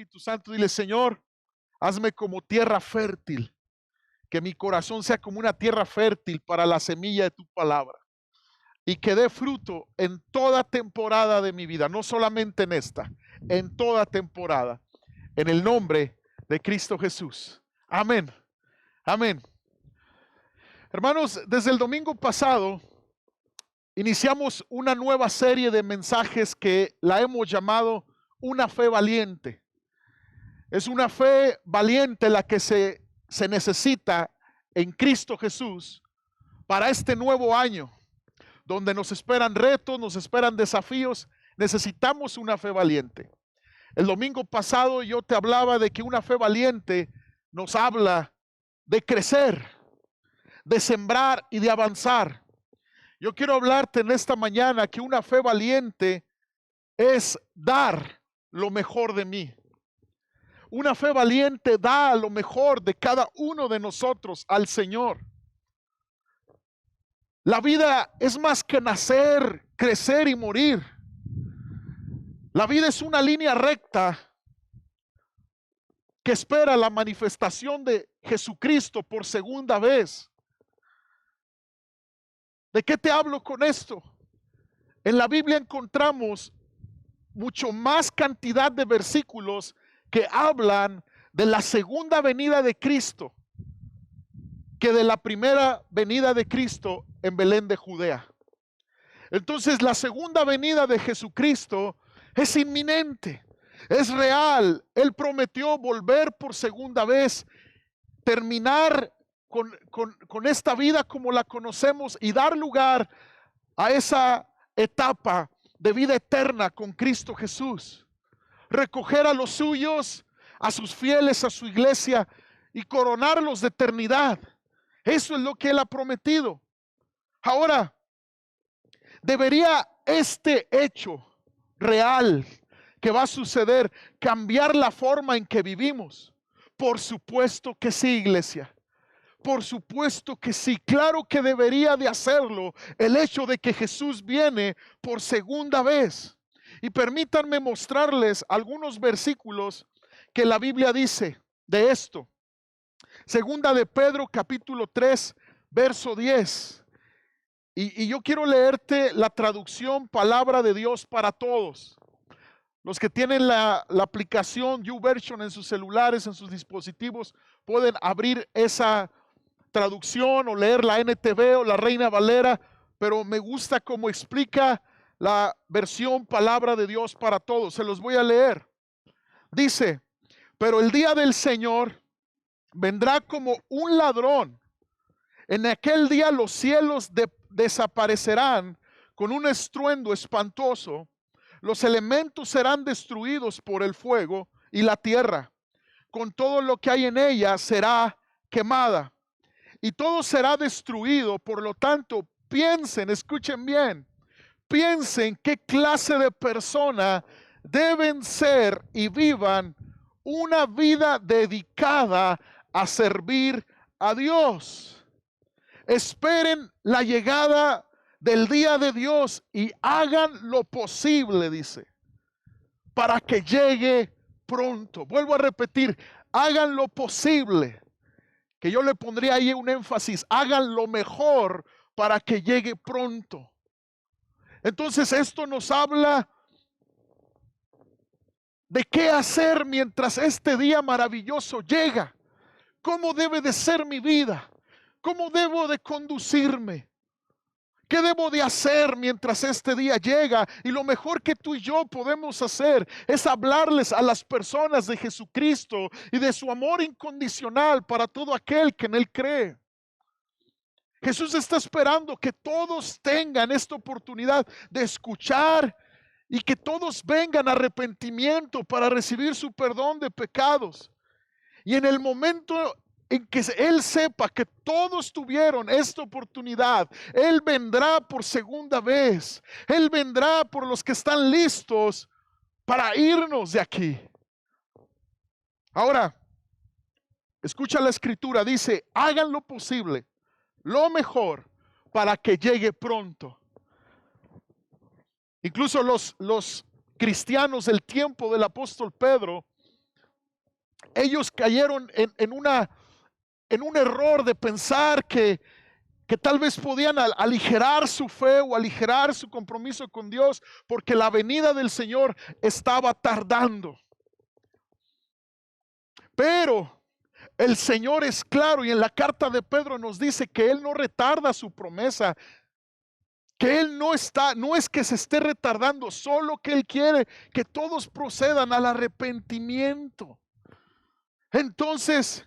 Espíritu Santo, dile: Señor, hazme como tierra fértil, que mi corazón sea como una tierra fértil para la semilla de tu palabra y que dé fruto en toda temporada de mi vida, no solamente en esta, en toda temporada, en el nombre de Cristo Jesús. Amén. Amén. Hermanos, desde el domingo pasado iniciamos una nueva serie de mensajes que la hemos llamado una fe valiente. Es una fe valiente la que se necesita en Cristo Jesús para este nuevo año, donde nos esperan retos, nos esperan desafíos. Necesitamos una fe valiente. El domingo pasado yo te hablaba de que una fe valiente nos habla de crecer, de sembrar y de avanzar. Yo quiero hablarte en esta mañana que una fe valiente es dar lo mejor de mí. Una fe valiente da lo mejor de cada uno de nosotros al Señor. La vida es más que nacer, crecer y morir. La vida es una línea recta que espera la manifestación de Jesucristo por segunda vez. ¿De qué te hablo con esto? En la Biblia encontramos mucho más cantidad de versículos que hablan de la segunda venida de Cristo que de la primera venida de Cristo en Belén de Judea. Entonces la segunda venida de Jesucristo es inminente, es real. Él prometió volver por segunda vez, terminar con esta vida como la conocemos y dar lugar a esa etapa de vida eterna con Cristo Jesús. Recoger a los suyos, a sus fieles, a su iglesia y coronarlos de eternidad. Eso es lo que Él ha prometido. Ahora, ¿debería este hecho real que va a suceder cambiar la forma en que vivimos? Por supuesto que sí, iglesia. Por supuesto que sí. Claro que debería de hacerlo el hecho de que Jesús viene por segunda vez. Y permítanme mostrarles algunos versículos que la Biblia dice de esto. Segunda de Pedro capítulo 3 verso 10. Y yo quiero leerte la traducción Palabra de Dios para Todos. Los que tienen la aplicación YouVersion en sus celulares, en sus dispositivos, pueden abrir esa traducción o leer la NTV o la Reina Valera, pero me gusta cómo explica la versión Palabra de Dios para Todos. Se los voy a leer. Dice: pero el día del Señor vendrá como un ladrón. En aquel día los cielos desaparecerán con un estruendo espantoso. Los elementos serán destruidos por el fuego y la tierra, con todo lo que hay en ella, será quemada. Y todo será destruido. Por lo tanto, piensen, escuchen bien, piensen qué clase de persona deben ser y vivan una vida dedicada a servir a Dios. Esperen la llegada del día de Dios y hagan lo posible, dice, para que llegue pronto. Vuelvo a repetir, hagan lo posible, que yo le pondría ahí un énfasis, hagan lo mejor para que llegue pronto. Entonces esto nos habla de qué hacer mientras este día maravilloso llega. ¿Cómo debe de ser mi vida? ¿Cómo debo de conducirme? ¿Qué debo de hacer mientras este día llega? Y lo mejor que tú y yo podemos hacer es hablarles a las personas de Jesucristo y de su amor incondicional para todo aquel que en Él cree. Jesús está esperando que todos tengan esta oportunidad de escuchar y que todos vengan a arrepentimiento para recibir su perdón de pecados. Y en el momento en que Él sepa que todos tuvieron esta oportunidad, Él vendrá por segunda vez. Él vendrá por los que están listos para irnos de aquí. Ahora, escucha la escritura, dice: hagan lo posible, lo mejor, para que llegue pronto. Incluso los cristianos del tiempo del apóstol Pedro ellos cayeron en un error de pensar que tal vez podían aligerar su fe o aligerar su compromiso con Dios porque la venida del Señor estaba tardando. Pero el Señor es claro y en la carta de Pedro nos dice que Él no retarda su promesa, que Él no es que se esté retardando, solo que Él quiere que todos procedan al arrepentimiento. Entonces,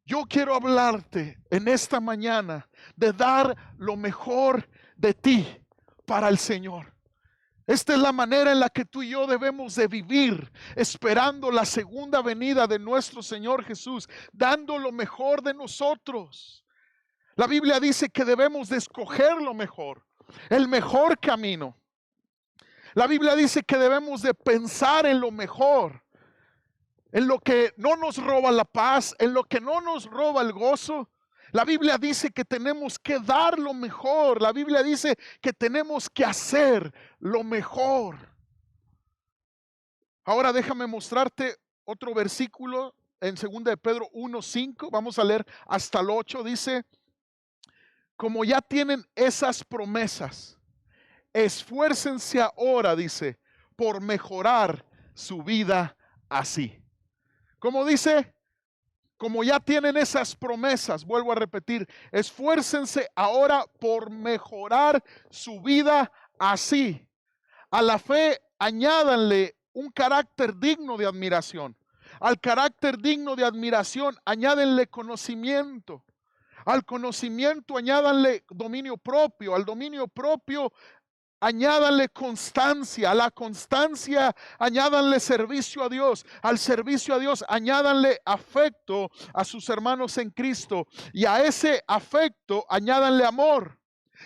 yo quiero hablarte en esta mañana de dar lo mejor de ti para el Señor. Esta es la manera en la que tú y yo debemos de vivir, esperando la segunda venida de nuestro Señor Jesús, dando lo mejor de nosotros. La Biblia dice que debemos de escoger lo mejor, el mejor camino. La Biblia dice que debemos de pensar en lo mejor, en lo que no nos roba la paz, en lo que no nos roba el gozo. La Biblia dice que tenemos que dar lo mejor. La Biblia dice que tenemos que hacer lo mejor. Ahora déjame mostrarte otro versículo en 2 de Pedro 1:5. Vamos a leer hasta el 8. Dice, como ya tienen esas promesas, esfuércense ahora, dice, por mejorar su vida así. ¿Cómo dice? Como ya tienen esas promesas, vuelvo a repetir, esfuércense ahora por mejorar su vida así. A la fe añádanle un carácter digno de admiración. Al carácter digno de admiración añádenle conocimiento. Al conocimiento añádanle dominio propio. Al dominio propio añádanle constancia, a la constancia añádanle servicio a Dios, al servicio a Dios añádanle afecto a sus hermanos en Cristo y a ese afecto añádanle amor.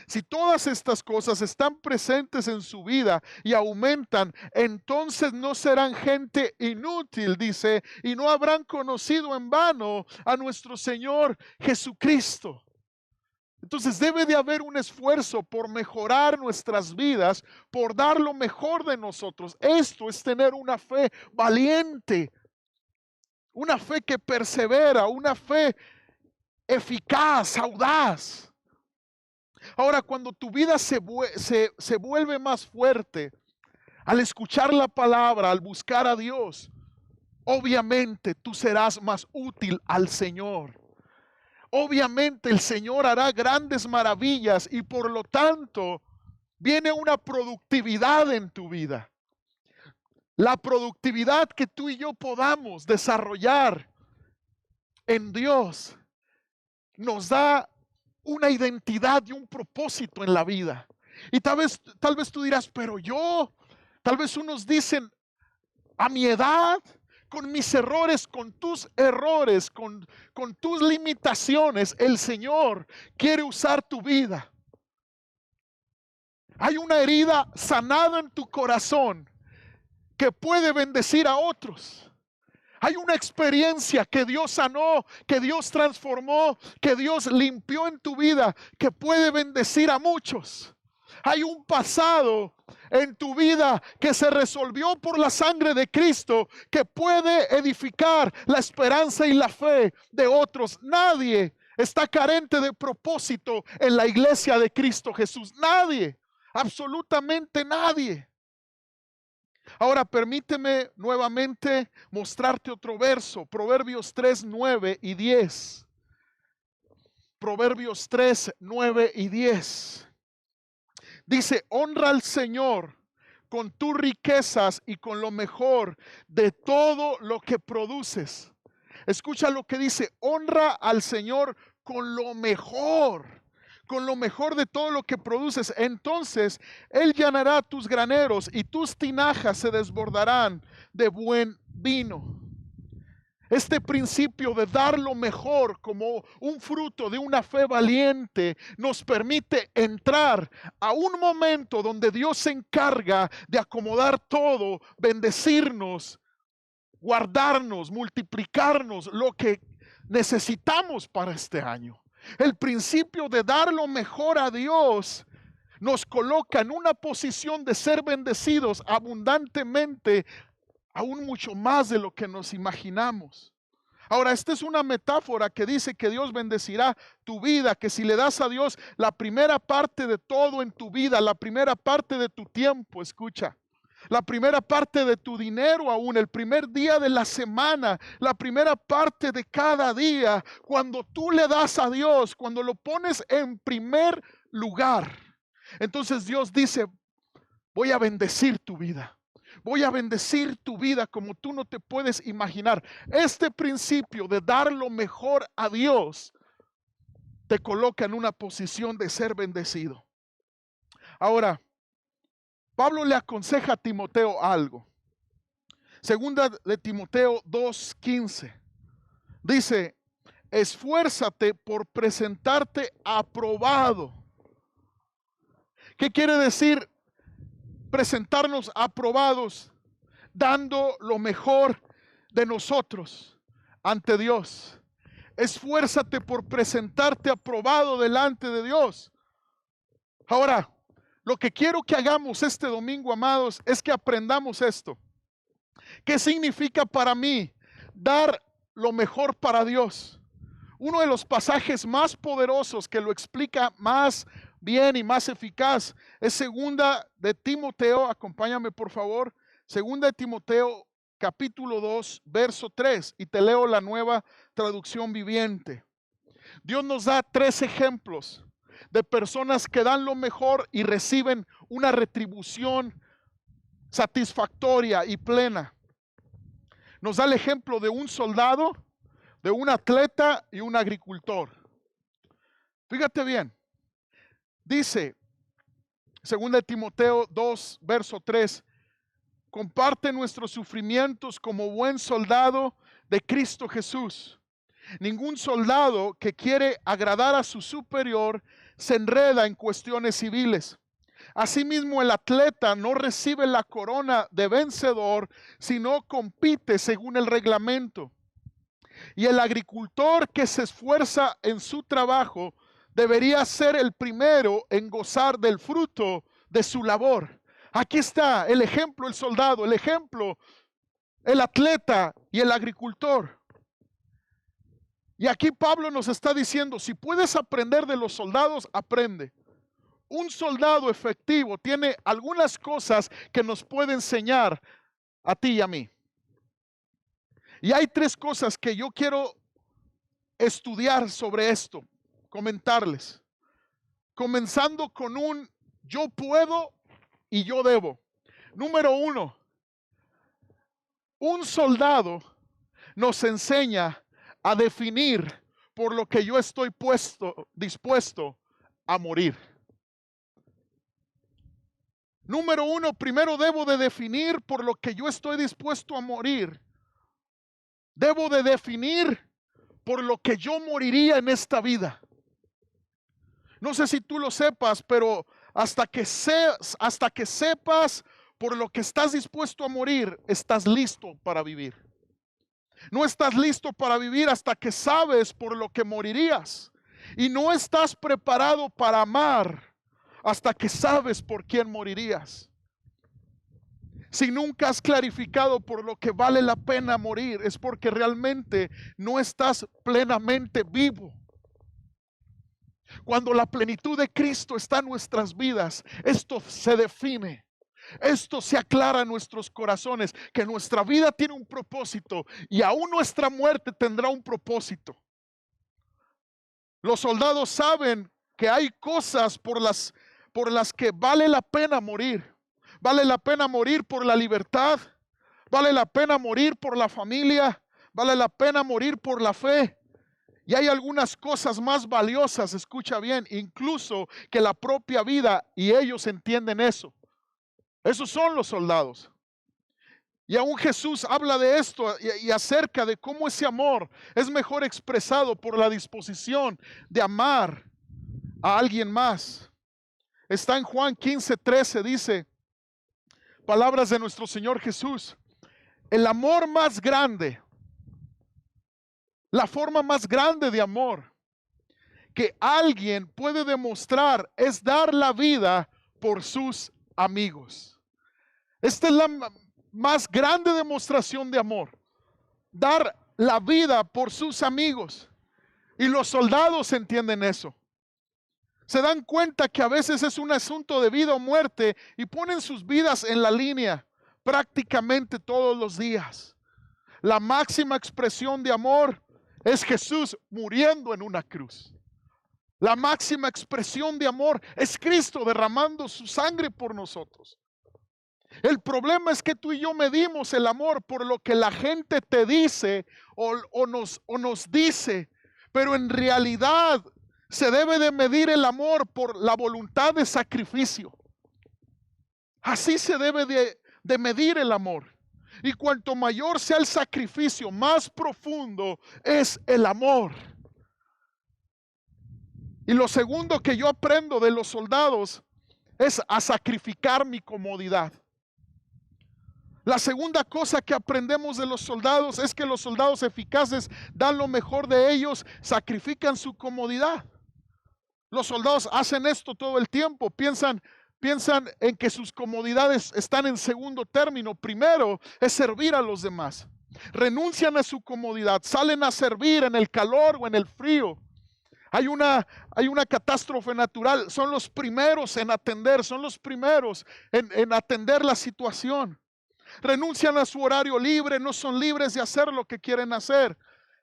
Si todas estas cosas están presentes en su vida y aumentan, entonces no serán gente inútil, dice, y no habrán conocido en vano a nuestro Señor Jesucristo. Entonces debe de haber un esfuerzo por mejorar nuestras vidas, por dar lo mejor de nosotros. Esto es tener una fe valiente, una fe que persevera, una fe eficaz, audaz. Ahora, cuando tu vida se vuelve más fuerte, al escuchar la palabra, al buscar a Dios, obviamente tú serás más útil al Señor. Obviamente el Señor hará grandes maravillas y por lo tanto viene una productividad en tu vida. La productividad que tú y yo podamos desarrollar en Dios nos da una identidad y un propósito en la vida. Y tal vez tú dirás, pero tal vez unos dicen, a mi edad, con mis errores, con tus errores, con tus limitaciones, el Señor quiere usar tu vida. Hay una herida sanada en tu corazón que puede bendecir a otros. Hay una experiencia que Dios sanó, que Dios transformó, que Dios limpió en tu vida, que puede bendecir a muchos. Hay un pasado en tu vida que se resolvió por la sangre de Cristo, que puede edificar la esperanza y la fe de otros. Nadie está carente de propósito en la iglesia de Cristo Jesús. Nadie, absolutamente nadie. Ahora permíteme nuevamente mostrarte otro verso, Proverbios 3, 9 y 10. Proverbios 3, 9 y 10. Dice, honra al Señor con tus riquezas y con lo mejor de todo lo que produces. Escucha lo que dice, honra al Señor con lo mejor de todo lo que produces. Entonces Él llenará tus graneros y tus tinajas se desbordarán de buen vino. Este principio de dar lo mejor como un fruto de una fe valiente nos permite entrar a un momento donde Dios se encarga de acomodar todo, bendecirnos, guardarnos, multiplicarnos lo que necesitamos para este año. El principio de dar lo mejor a Dios nos coloca en una posición de ser bendecidos abundantemente aún mucho más de lo que nos imaginamos. Ahora, esta es una metáfora que dice que Dios bendecirá tu vida, que si le das a Dios la primera parte de todo en tu vida, la primera parte de tu tiempo, escucha, la primera parte de tu dinero aún, el primer día de la semana, la primera parte de cada día, cuando tú le das a Dios, cuando lo pones en primer lugar, entonces Dios dice, voy a bendecir tu vida. Voy a bendecir tu vida como tú no te puedes imaginar. Este principio de dar lo mejor a Dios te coloca en una posición de ser bendecido. Ahora, Pablo le aconseja a Timoteo algo. Segunda de Timoteo 2:15. Dice, esfuérzate por presentarte aprobado. ¿Qué quiere decir presentarnos aprobados? Dando lo mejor de nosotros ante Dios. Esfuérzate por presentarte aprobado delante de Dios. Ahora, lo que quiero que hagamos este domingo, amados, es que aprendamos esto. ¿Qué significa para mí dar lo mejor para Dios? Uno de los pasajes más poderosos que lo explica más bien y más eficaz es segunda de Timoteo, acompáñame por favor, segunda de Timoteo capítulo 2, verso 3, y te leo la Nueva Traducción Viviente. Dios nos da 3 ejemplos de personas que dan lo mejor y reciben una retribución satisfactoria y plena. Nos da el ejemplo de un soldado, de un atleta y un agricultor. Fíjate bien, dice 2 Timoteo 2, verso 3, comparte nuestros sufrimientos como buen soldado de Cristo Jesús. Ningún soldado que quiere agradar a su superior se enreda en cuestiones civiles. Asimismo, el atleta no recibe la corona de vencedor, sino compite según el reglamento. Y el agricultor que se esfuerza en su trabajo debería ser el primero en gozar del fruto de su labor. Aquí está el ejemplo, el soldado, el ejemplo, el atleta y el agricultor. Y aquí Pablo nos está diciendo, si puedes aprender de los soldados, aprende. Un soldado efectivo tiene algunas cosas que nos puede enseñar a ti y a mí. Y hay 3 cosas que yo quiero estudiar sobre esto, comentarles. Comenzando con un yo puedo y yo debo. Número 1, un soldado nos enseña a definir por lo que yo estoy dispuesto a morir. Número 1, primero debo de definir por lo que yo estoy dispuesto a morir. Debo de definir por lo que yo moriría en esta vida. No sé si tú lo sepas, pero hasta que sepas por lo que estás dispuesto a morir, estás listo para vivir. No estás listo para vivir hasta que sabes por lo que morirías. Y no estás preparado para amar hasta que sabes por quién morirías. Si nunca has clarificado por lo que vale la pena morir, es porque realmente no estás plenamente vivo. Cuando la plenitud de Cristo está en nuestras vidas, esto se define. Esto se aclara en nuestros corazones, que nuestra vida tiene un propósito y aún nuestra muerte tendrá un propósito. Los soldados saben que hay cosas por las que vale la pena morir. Vale la pena morir por la libertad, vale la pena morir por la familia, vale la pena morir por la fe. Y hay algunas cosas más valiosas, escucha bien, incluso que la propia vida, y ellos entienden eso. Esos son los soldados. Y aún Jesús habla de esto y acerca de cómo ese amor es mejor expresado por la disposición de amar a alguien más. Está en Juan 15:13, dice, palabras de nuestro Señor Jesús, el amor más grande, la forma más grande de amor que alguien puede demostrar es dar la vida por sus amigos. Esta es más grande demostración de amor. Dar la vida por sus amigos. Y los soldados entienden eso. Se dan cuenta que a veces es un asunto de vida o muerte y ponen sus vidas en la línea prácticamente todos los días. La máxima expresión de amor es Jesús muriendo en una cruz. La máxima expresión de amor es Cristo derramando su sangre por nosotros. El problema es que tú y yo medimos el amor por lo que la gente te dice o nos dice, pero en realidad se debe de medir el amor por la voluntad de sacrificio. Así se debe de medir el amor. Y cuanto mayor sea el sacrificio, más profundo es el amor. Y lo segundo que yo aprendo de los soldados es a sacrificar mi comodidad. La segunda cosa que aprendemos de los soldados es que los soldados eficaces dan lo mejor de ellos, sacrifican su comodidad. Los soldados hacen esto todo el tiempo, piensan en que sus comodidades están en segundo término. Primero es servir a los demás. Renuncian a su comodidad, salen a servir en el calor o en el frío. Hay una catástrofe natural, son los primeros en atender, son los primeros en atender la situación. Renuncian a su horario libre, no son libres de hacer lo que quieren hacer.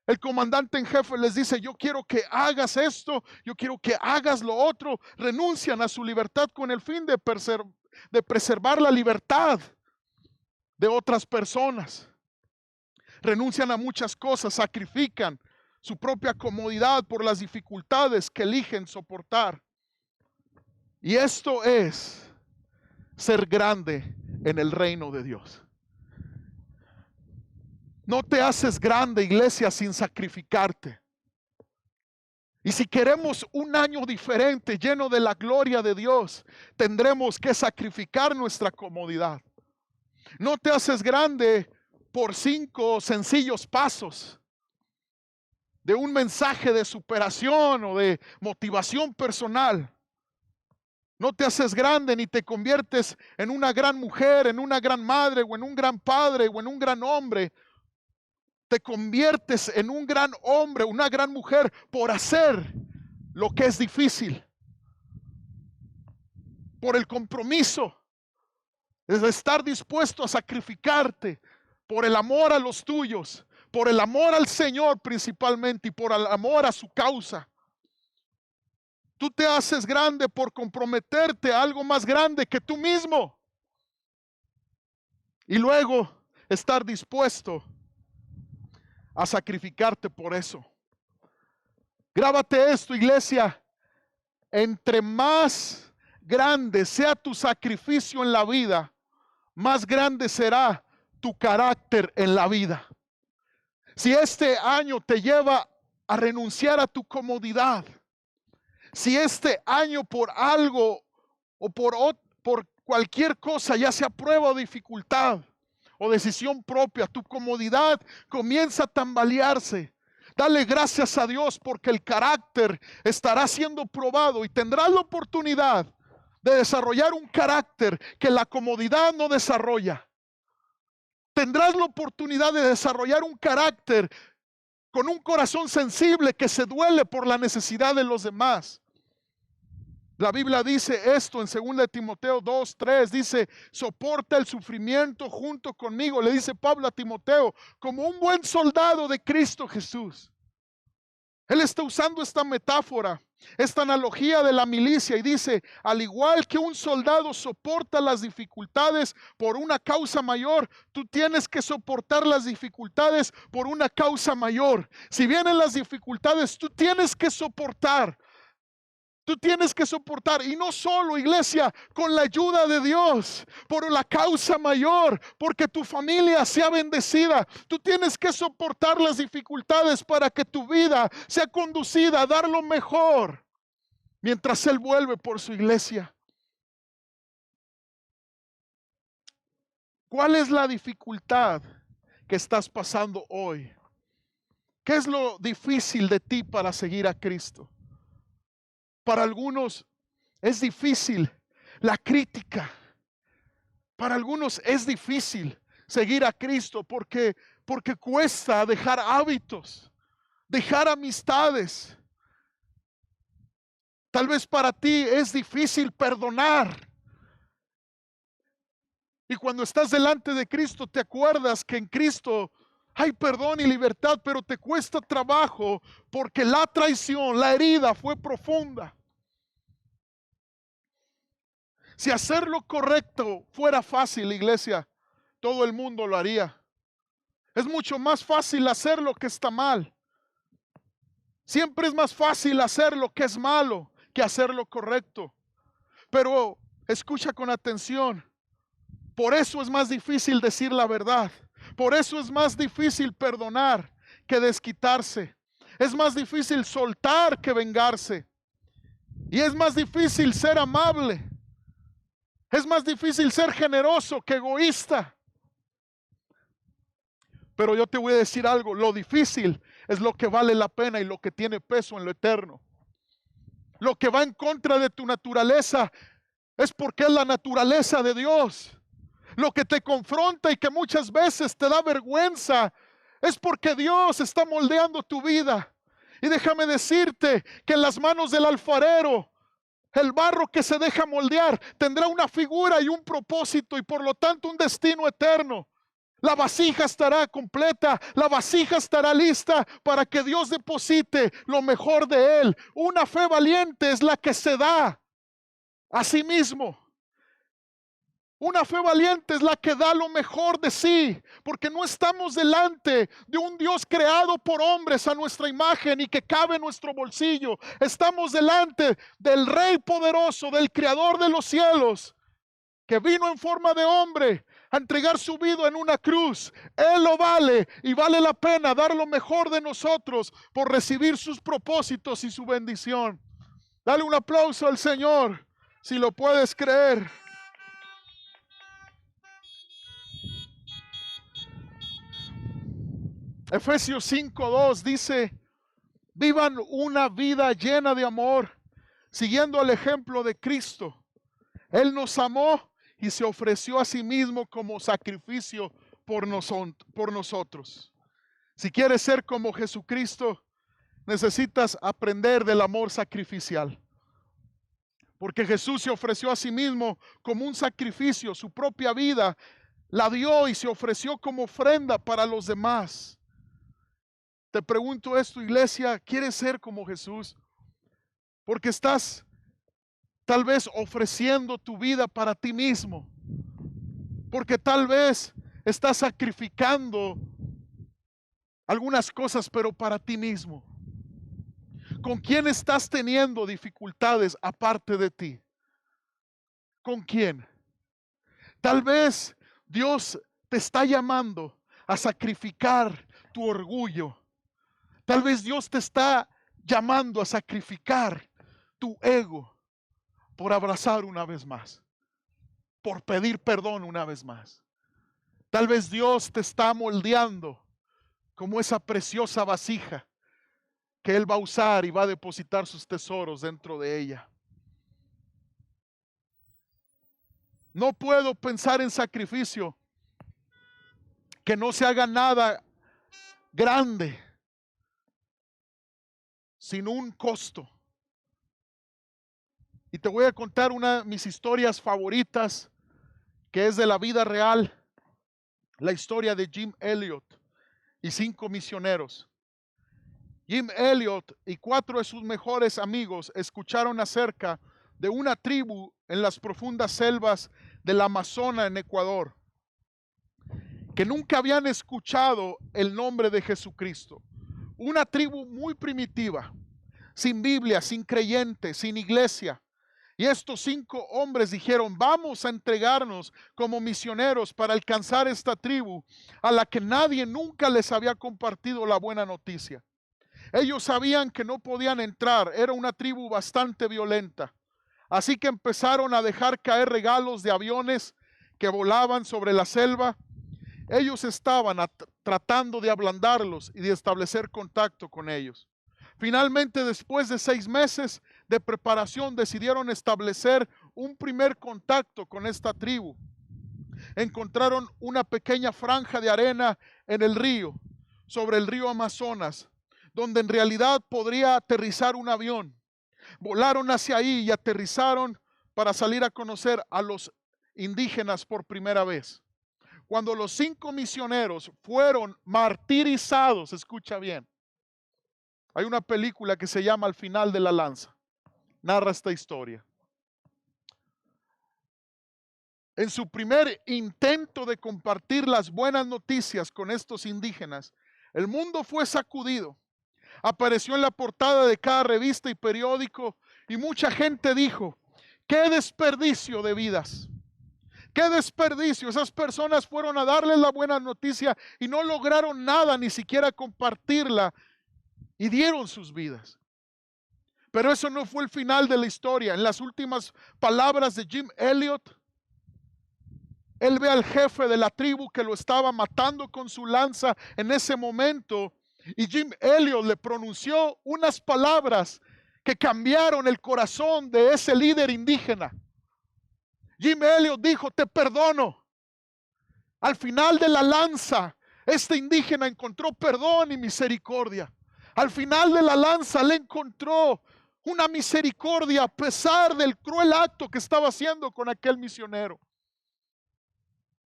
El comandante en jefe les dice: yo quiero que hagas esto, yo quiero que hagas lo otro. Renuncian a su libertad con el fin de preservar la libertad de otras personas. Renuncian a muchas cosas, sacrifican su propia comodidad por las dificultades que eligen soportar. Y esto es ser grande en el reino de Dios. No te haces grande, iglesia, sin sacrificarte. Y si queremos un año diferente, lleno de la gloria de Dios, tendremos que sacrificar nuestra comodidad. No te haces grande por 5 sencillos pasos de un mensaje de superación o de motivación personal. No te haces grande ni te conviertes en una gran mujer, en una gran madre o en un gran padre o en un gran hombre. Te conviertes en un gran hombre, una gran mujer por hacer lo que es difícil. Por el compromiso. Es estar dispuesto a sacrificarte por el amor a los tuyos, por el amor al Señor principalmente y por el amor a su causa. Tú te haces grande por comprometerte a algo más grande que tú mismo. Y luego estar dispuesto a sacrificarte por eso. Grábate esto, iglesia. Entre más grande sea tu sacrificio en la vida, más grande será tu carácter en la vida. Si este año te lleva a renunciar a tu comodidad, si este año por algo o por cualquier cosa, ya sea prueba o dificultad o decisión propia, tu comodidad comienza a tambalearse, dale gracias a Dios, porque el carácter estará siendo probado y tendrás la oportunidad de desarrollar un carácter que la comodidad no desarrolla. Tendrás la oportunidad de desarrollar un carácter con un corazón sensible que se duele por la necesidad de los demás. La Biblia dice esto en 2 Timoteo 2:3, dice: soporta el sufrimiento junto conmigo, le dice Pablo a Timoteo, como un buen soldado de Cristo Jesús. Él está usando esta metáfora, esta analogía de la milicia, y dice: al igual que un soldado soporta las dificultades por una causa mayor, tú tienes que soportar las dificultades por una causa mayor. Si vienen las dificultades, tú tienes que soportar. Tú tienes que soportar, y no solo, iglesia, con la ayuda de Dios, por la causa mayor, porque tu familia sea bendecida. Tú tienes que soportar las dificultades para que tu vida sea conducida a dar lo mejor mientras Él vuelve por su iglesia. ¿Cuál es la dificultad que estás pasando hoy? ¿Qué es lo difícil de ti para seguir a Cristo? Para algunos es difícil la crítica. Para algunos es difícil seguir a Cristo porque cuesta dejar hábitos, dejar amistades. Tal vez para ti es difícil perdonar. Y cuando estás delante de Cristo te acuerdas que en Cristo hay perdón y libertad, pero te cuesta trabajo porque la traición, la herida fue profunda. Si hacer lo correcto fuera fácil, iglesia, todo el mundo lo haría. Es mucho más fácil hacer lo que está mal. Siempre es más fácil hacer lo que es malo que hacer lo correcto. Pero escucha con atención. Por eso es más difícil decir la verdad. Por eso es más difícil perdonar que desquitarse. Es más difícil soltar que vengarse. Y es más difícil ser amable. Es más difícil ser generoso que egoísta. Pero yo te voy a decir algo, lo difícil es lo que vale la pena y lo que tiene peso en lo eterno. Lo que va en contra de tu naturaleza es porque es la naturaleza de Dios. Lo que te confronta y que muchas veces te da vergüenza es porque Dios está moldeando tu vida. Y déjame decirte que en las manos del alfarero, el barro que se deja moldear tendrá una figura y un propósito y por lo tanto un destino eterno. La vasija estará completa, la vasija estará lista para que Dios deposite lo mejor de él. Una fe valiente es la que se da a sí mismo. Una fe valiente es la que da lo mejor de sí, porque no estamos delante de un Dios creado por hombres a nuestra imagen y que cabe en nuestro bolsillo. Estamos delante del Rey poderoso, del Creador de los cielos, que vino en forma de hombre a entregar su vida en una cruz. Él lo vale y vale la pena dar lo mejor de nosotros por recibir sus propósitos y su bendición. Dale un aplauso al Señor, si lo puedes creer. Efesios 5:2 dice: vivan una vida llena de amor, siguiendo el ejemplo de Cristo. Él nos amó y se ofreció a sí mismo como sacrificio por nosotros. Si quieres ser como Jesucristo, necesitas aprender del amor sacrificial. Porque Jesús se ofreció a sí mismo como un sacrificio, su propia vida la dio y se ofreció como ofrenda para los demás. Te pregunto esto, iglesia, ¿quieres ser como Jesús? Porque estás tal vez ofreciendo tu vida para ti mismo. Porque tal vez estás sacrificando algunas cosas, pero para ti mismo. ¿Con quién estás teniendo dificultades aparte de ti? ¿Con quién? Tal vez Dios te está llamando a sacrificar tu orgullo. Tal vez Dios te está llamando a sacrificar tu ego por abrazar una vez más, por pedir perdón una vez más. Tal vez Dios te está moldeando como esa preciosa vasija que Él va a usar y va a depositar sus tesoros dentro de ella. No puedo pensar en sacrificio que no se haga nada grande sin un costo. Y te voy a contar una de mis historias favoritas, que es de la vida real, la historia de Jim Elliot y 5 misioneros. Jim Elliot y 4 de sus mejores amigos escucharon acerca de una tribu en las profundas selvas del Amazonas en Ecuador, que nunca habían escuchado el nombre de Jesucristo. Una tribu muy primitiva, sin Biblia, sin creyente, sin iglesia. Y estos 5 hombres dijeron: vamos a entregarnos como misioneros para alcanzar esta tribu a la que nadie nunca les había compartido la buena noticia. Ellos sabían que no podían entrar, era una tribu bastante violenta. Así que empezaron a dejar caer regalos de aviones que volaban sobre la selva. Ellos estaban tratando de ablandarlos y de establecer contacto con ellos. Finalmente, después de 6 meses de preparación, decidieron establecer un primer contacto con esta tribu. encontraron una pequeña franja de arena en el río, sobre el río Amazonas, donde en realidad podría aterrizar un avión. Volaron hacia ahí y aterrizaron para salir a conocer a los indígenas por primera vez. Cuando los 5 misioneros fueron martirizados, escucha bien, hay una película que se llama Al final de la lanza, narra esta historia. En su primer intento de compartir las buenas noticias con estos indígenas, el mundo fue sacudido. Apareció en la portada de cada revista y periódico y mucha gente dijo, qué desperdicio de vidas, qué desperdicio. Esas personas fueron a darles la buena noticia y no lograron nada, ni siquiera compartirla, y dieron sus vidas. Pero eso no fue el final de la historia. En las últimas palabras de Jim Elliot, él ve al jefe de la tribu que lo estaba matando con su lanza en ese momento, y Jim Elliot le pronunció unas palabras que cambiaron el corazón de ese líder indígena. Jim Elliot dijo, te perdono. Al final de la lanza, este indígena encontró perdón y misericordia. Al final de la lanza le encontró una misericordia a pesar del cruel acto que estaba haciendo con aquel misionero.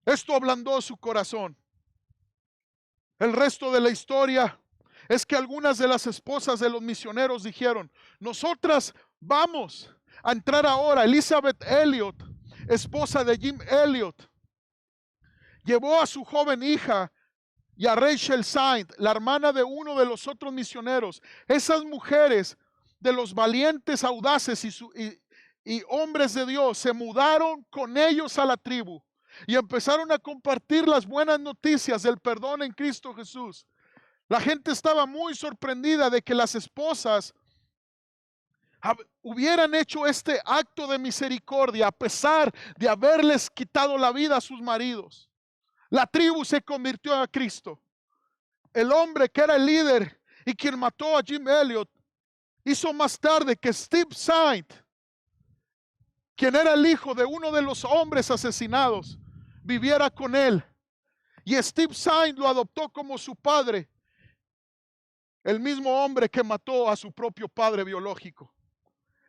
Esto ablandó su corazón. El resto de la historia es que algunas de las esposas de los misioneros dijeron, nosotras vamos a entrar ahora. Elizabeth Elliot, esposa de Jim Elliot, llevó a su joven hija y a Rachel Saint, la hermana de uno de los otros misioneros. Esas mujeres de los valientes, audaces y hombres de Dios se mudaron con ellos a la tribu y empezaron a compartir las buenas noticias del perdón en Cristo Jesús. La gente estaba muy sorprendida de que las esposas hubieran hecho este acto de misericordia a pesar de haberles quitado la vida a sus maridos. La tribu se convirtió a Cristo. El hombre que era el líder y quien mató a Jim Elliot hizo más tarde que Steve Saint, quien era el hijo de uno de los hombres asesinados, viviera con él. Y Steve Saint lo adoptó como su padre, el mismo hombre que mató a su propio padre biológico.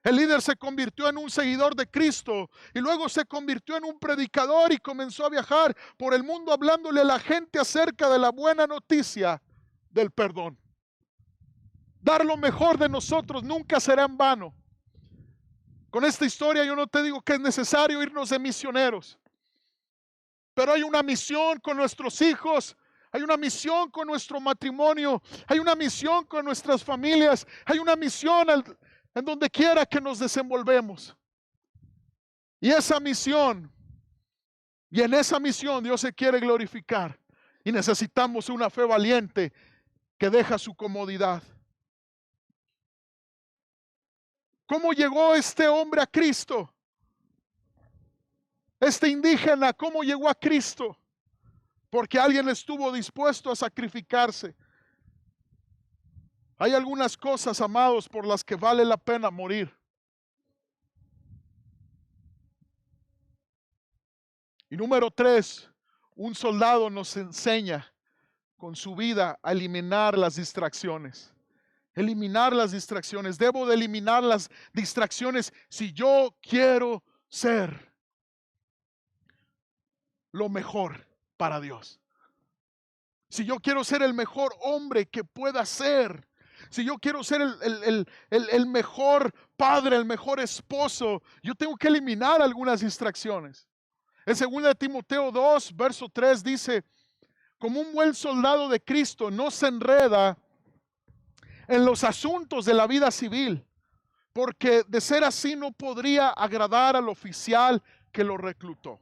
El líder se convirtió en un seguidor de Cristo y luego se convirtió en un predicador y comenzó a viajar por el mundo hablándole a la gente acerca de la buena noticia del perdón. Dar lo mejor de nosotros nunca será en vano. Con esta historia yo no te digo que es necesario irnos de misioneros, pero hay una misión con nuestros hijos, hay una misión con nuestro matrimonio, hay una misión con nuestras familias, hay una misión en donde quiera que nos desenvolvemos. Y esa misión, y en esa misión Dios se quiere glorificar. Y necesitamos una fe valiente que deja su comodidad. ¿Cómo llegó este hombre a Cristo? Este indígena, ¿cómo llegó a Cristo? Porque alguien estuvo dispuesto a sacrificarse. Hay algunas cosas, amados, por las que vale la pena morir. Y número 3, un soldado nos enseña con su vida a eliminar las distracciones. Eliminar las distracciones. Debo de eliminar las distracciones si yo quiero ser lo mejor para Dios. Si yo quiero ser el mejor hombre que pueda ser. Si yo quiero ser el mejor padre, el mejor esposo, yo tengo que eliminar algunas distracciones. En 2 Timoteo 2, verso 3 dice, como un buen soldado de Cristo no se enreda en los asuntos de la vida civil, porque de ser así no podría agradar al oficial que lo reclutó.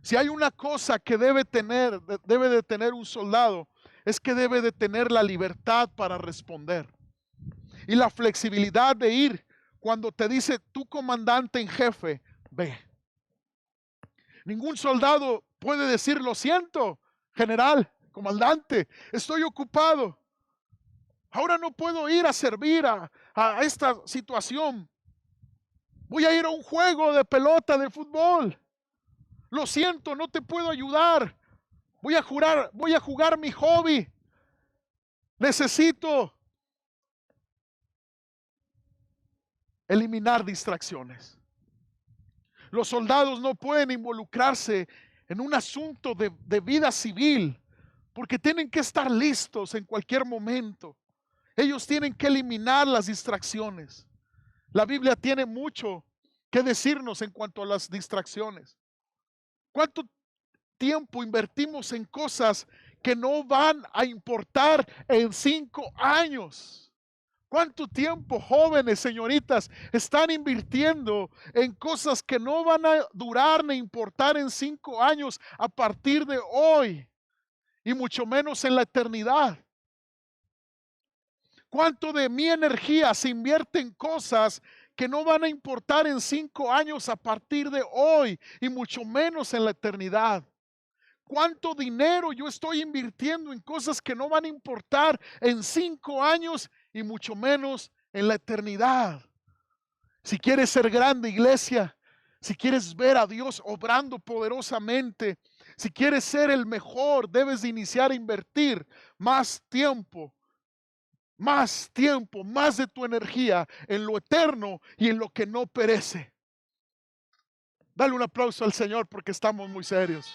Si hay una cosa que debe de tener un soldado, es que debe de tener la libertad para responder y la flexibilidad de ir cuando te dice tu comandante en jefe, ve. Ningún soldado puede decir, lo siento, general, comandante, estoy ocupado. Ahora no puedo ir a servir a esta situación. Voy a ir a un juego de pelota, de fútbol. Lo siento, no te puedo ayudar. Voy a jugar mi hobby. Necesito eliminar distracciones. Los soldados no pueden involucrarse en un asunto de vida civil porque tienen que estar listos en cualquier momento. Ellos tienen que eliminar las distracciones. La Biblia tiene mucho que decirnos en cuanto a las distracciones. ¿Cuánto tiempo invertimos en cosas que no van a importar en 5 años? ¿Cuánto tiempo jóvenes, señoritas, están invirtiendo en cosas que no van a durar ni importar en 5 años a partir de hoy? Y mucho menos en la eternidad. ¿Cuánto de mi energía se invierte en cosas que no van a importar en 5 años a partir de hoy? Y mucho menos en la eternidad. ¿Cuánto dinero yo estoy invirtiendo en cosas que no van a importar en 5 años y mucho menos en la eternidad? Si quieres ser grande, iglesia, si quieres ver a Dios obrando poderosamente, si quieres ser el mejor, debes de iniciar a invertir más tiempo, más de tu energía en lo eterno y en lo que no perece. Dale un aplauso al Señor porque estamos muy serios.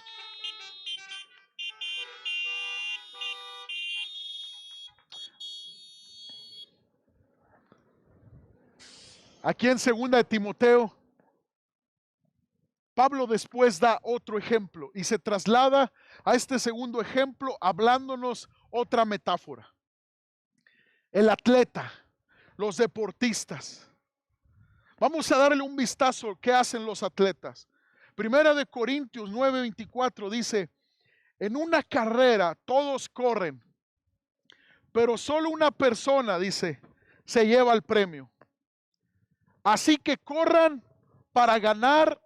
Aquí en 2 de Timoteo, Pablo después da otro ejemplo y se traslada a este segundo ejemplo hablándonos otra metáfora. El atleta, los deportistas. Vamos a darle un vistazo qué hacen los atletas. Primera de Corintios 9:24 dice, en una carrera todos corren, pero solo una persona, dice, se lleva el premio. Así que corran para ganar.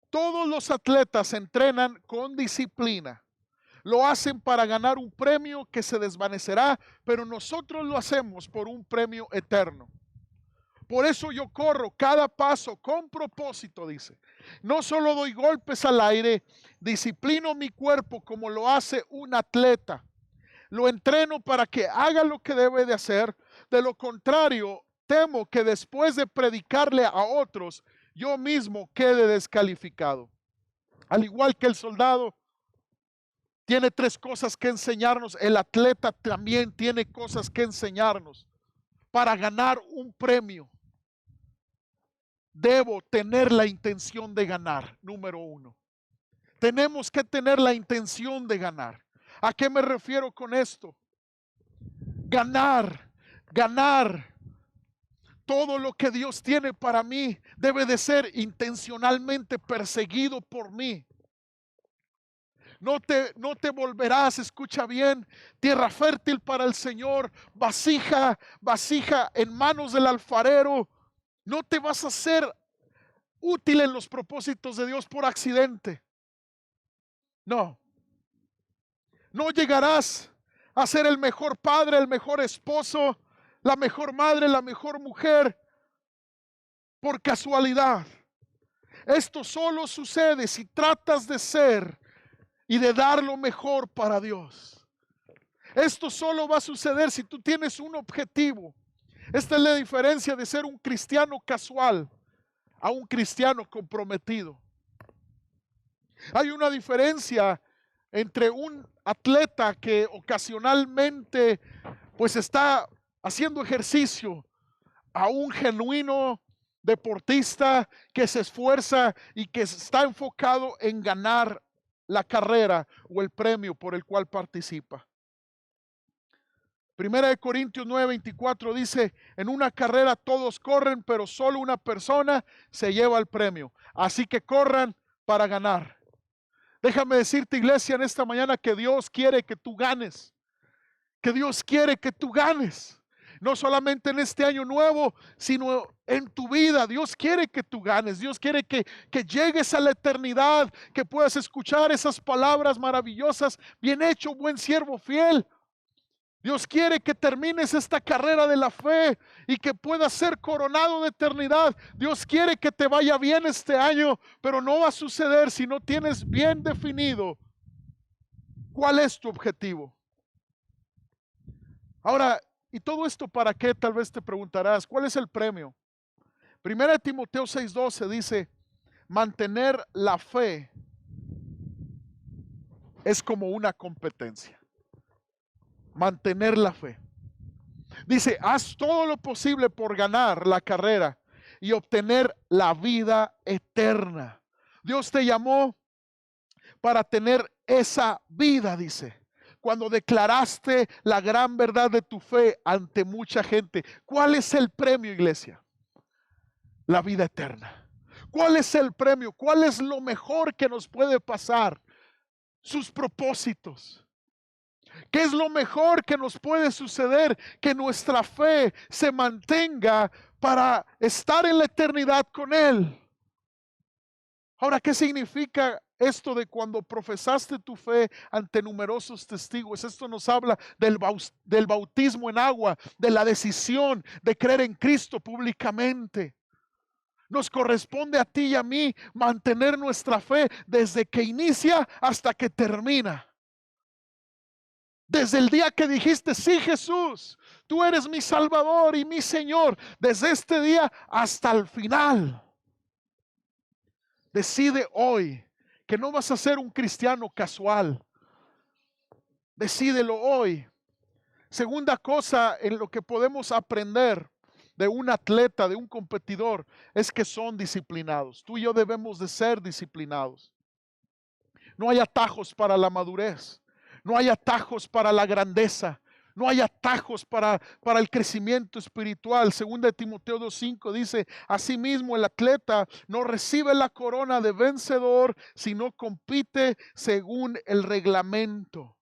Todos los atletas entrenan con disciplina. Lo hacen para ganar un premio que se desvanecerá, pero nosotros lo hacemos por un premio eterno. Por eso yo corro cada paso con propósito, dice. No solo doy golpes al aire, disciplino mi cuerpo como lo hace un atleta. Lo entreno para que haga lo que debe de hacer. De lo contrario, temo que después de predicarle a otros, yo mismo quede descalificado. Al igual que el soldado tiene 3 cosas que enseñarnos, el atleta también tiene cosas que enseñarnos. Para ganar un premio, debo tener la intención de ganar, número 1. Tenemos que tener la intención de ganar. ¿A qué me refiero con esto? Ganar. Todo lo que Dios tiene para mí debe de ser intencionalmente perseguido por mí. No te volverás, escucha bien, tierra fértil para el Señor, vasija en manos del alfarero. No te vas a hacer útil en los propósitos de Dios por accidente. No llegarás a ser el mejor padre, el mejor esposo, la mejor madre, la mejor mujer por casualidad. Esto solo sucede si tratas de ser y de dar lo mejor para Dios. Esto solo va a suceder si tú tienes un objetivo. Esta es la diferencia de ser un cristiano casual a un cristiano comprometido. Hay una diferencia entre un atleta que ocasionalmente pues está haciendo ejercicio a un genuino deportista que se esfuerza y que está enfocado en ganar la carrera o el premio por el cual participa. Primera de Corintios 9:24 dice, en una carrera todos corren, pero solo una persona se lleva el premio. Así que corran para ganar. Déjame decirte, iglesia, en esta mañana que Dios quiere que tú ganes. Que Dios quiere que tú ganes. No solamente en este año nuevo, sino en tu vida. Dios quiere que tú ganes. Dios quiere que llegues a la eternidad, que puedas escuchar esas palabras maravillosas. Bien hecho, buen siervo fiel. Dios quiere que termines esta carrera de la fe y que puedas ser coronado de eternidad. Dios quiere que te vaya bien este año, pero no va a suceder si no tienes bien definido cuál es tu objetivo. Ahora, ¿y todo esto para qué? Tal vez te preguntarás, ¿cuál es el premio? Primera de Timoteo 6:12 dice, mantener la fe es como una competencia. Mantener la fe. Dice, haz todo lo posible por ganar la carrera y obtener la vida eterna. Dios te llamó para tener esa vida, dice. Cuando declaraste la gran verdad de tu fe ante mucha gente, ¿cuál es el premio, iglesia? La vida eterna. ¿Cuál es el premio? ¿Cuál es lo mejor que nos puede pasar? Sus propósitos. ¿Qué es lo mejor que nos puede suceder? Que nuestra fe se mantenga para estar en la eternidad con Él. Ahora, ¿qué significa esto de cuando profesaste tu fe ante numerosos testigos? Esto nos habla del bautismo en agua, de la decisión de creer en Cristo públicamente. Nos corresponde a ti y a mí mantener nuestra fe desde que inicia hasta que termina. Desde el día que dijiste, sí, Jesús, tú eres mi Salvador y mi Señor, desde este día hasta el final. Decide hoy que no vas a ser un cristiano casual. Decídelo hoy. Segunda cosa en lo que podemos aprender de un atleta, de un competidor, es que son disciplinados. Tú y yo debemos de ser disciplinados. No hay atajos para la madurez. No hay atajos para la grandeza. No hay atajos para el crecimiento espiritual. Segunda de Timoteo 2:5 dice, asimismo el atleta no recibe la corona de vencedor, sino compite según el reglamento.